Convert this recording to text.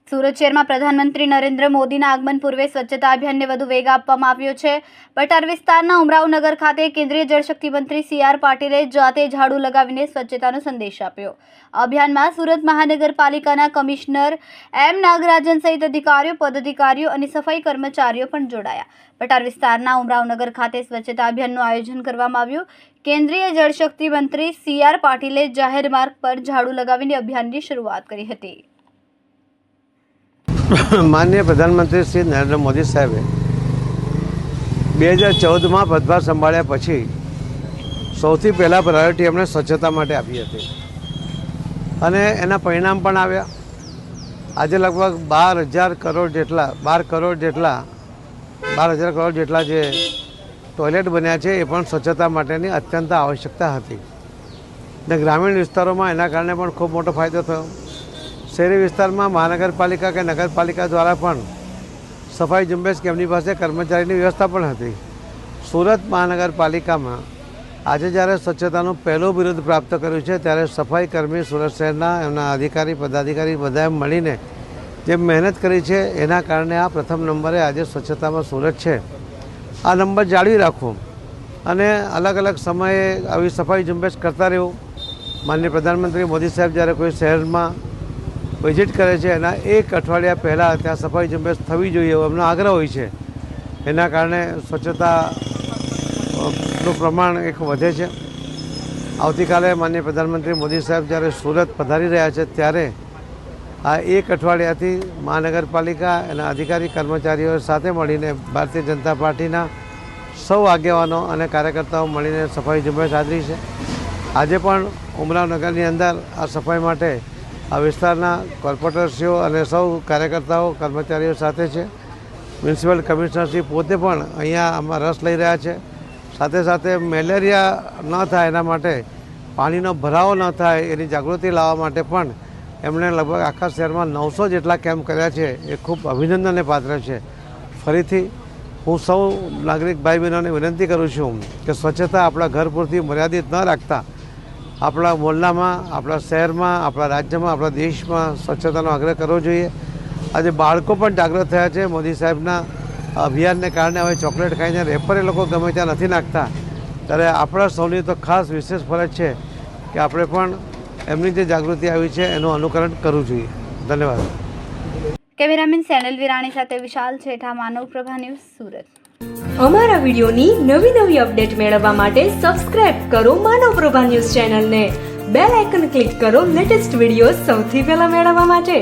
સુરત શહેરમાં પ્રધાનમંત્રી નરેન્દ્ર મોદીના આગમન પૂર્વે સ્વચ્છતા અભિયાનને વધુ વેગ આપવામાં આવ્યો છે। બટાર વિસ્તારના ઉમરાવનગર ખાતે કેન્દ્રીય જળશક્તિ મંત્રી CR પાટીલે જાતે ઝાડુ લગાવીને સ્વચ્છતાનો સંદેશ આપ્યો। અભિયાનમાં સુરત મહાનગરપાલિકાના કમિશનર M નાગરાજન સહિત અધિકારીઓ, પદાધિકારીઓ અને સફાઈ કર્મચારીઓ પણ જોડાયા। બટાર વિસ્તારના ઉમરાવનગર ખાતે સ્વચ્છતા અભિયાનનું આયોજન કરવામાં આવ્યું। કેન્દ્રીય જળશક્તિ મંત્રી CR પાટીલે જાહેર માર્ગ પર ઝાડુ લગાવીને અભિયાનની શરૂઆત કરી હતી। माननीय प्रधानमंत्री श्री नरेंद्र मोदी साहेबे 2014 में पदभार संभाळ्या पछी सौथी पहला प्रायोरिटी एमणे स्वच्छता माटे आपी हती अने एना परिणाम पण आव्या। आजे लगभग 12,000 करोड़ जेटला जे टॉयलेट बन्या छे ए पण स्वच्छता माटेनी अत्यंत आवश्यकता हती ने ग्रामीण विस्तारोमां एना कारणे पण खूब मोटो फायदो थयो। शहरी विस्तार में महानगरपालिका के नगरपालिका द्वारा पण सफाई झुंबेश के एमनी पासे कर्मचारी व्यवस्था पण हती। सूरत महानगरपालिका में आज जयरे स्वच्छतानु पहलू बिरुद प्राप्त कर्युं छे त्यारे सफाई कर्मी सूरत शहरना एमना अधिकारी पदाधिकारी बधाए मळीने जे मेहनत करी छे एना कारणे आ प्रथम नंबरे आज स्वच्छता में सूरत छे। आ नंबर जाळवी राखवो अने अलग अलग समये आवी सफाई झुंबेश करता रहेवुं। माननीय प्रधानमंत्री मोदी साहेब जयरे कोई शहर में विजिट करे छे एना एक अठवाडिया पहला त्यां सफाई झुंबेश थवी जोईए एवो एमनो आग्रह होय छे। एना कारणे स्वच्छतानुं प्रमाण एक वधे छे। आवतीकाले माननीय प्रधानमंत्री मोदी साहेब जयरे सूरत पधारी रह्या छे त्यारे आ एक अठवाडियाथी महानगरपालिका एना अधिकारी कर्मचारीओ साथे मळीने भारतीय जनता पार्टीना सौ आगेवानो अने कार्यकर्ताओ मळीने सफाई झुंबेश आदरी छे। आजे पण उमरावनगरनी अंदर आ सफाई माटे आ विस्तारना कोर्पोरेटरश्रीओ अने सौ कार्यकर्ताओ कर्मचारीओ साथे छे। म्युनिसिपल कमिशनरश्री पोते पण अहींया आमां रस लई रह्या छे। साथे साथे मेलेरिया न थाय एना माटे पाणीनो भरावो न थाय एनी जागृति लाववा माटे पण एमणे लगभग आखा शहेरमां 900 जेटला केम्प कर्या छे। ए खूब अभिनंदनने पात्र छे। फरीथी हूँ सौ नागरिक भाई बहनोने विनंती करूँ छूँ कि स्वच्छता आपणा घर पूरती मर्यादित न राखता अपना मोहल्ला में, अपना शहर में, अपना राज्य में, अपना देश में स्वच्छतानो आग्रह करवो जोईए। आज बाळको पण जागृत थया छे। मोदी साहेबना अभियान ने कारणे हवे चॉकलेट खाईने रेपर ए लोको गमे त्यां नथी नाखता त्यारे आपणा सौनी तो खास विशेष फरज छे कि आपणे पण एमनी जे जागृति आवी छे एनुं अनुकरण करवुं जोईए। धन्यवाद। कैमरामेन सेनल विराणी साथे विशाल छेठा, मानव प्रभा न्यूज, सूरत। અમારા વિડિયોની નવી અપડેટ મેળવવા માટે સબસ્ક્રાઇબ કરો માનવ પ્રભા ન્યૂઝ ચેનલને, બેલ આઇકન ક્લિક કરો લેટેસ્ટ વિડિયો સૌથી પહેલા મેળવવા માટે।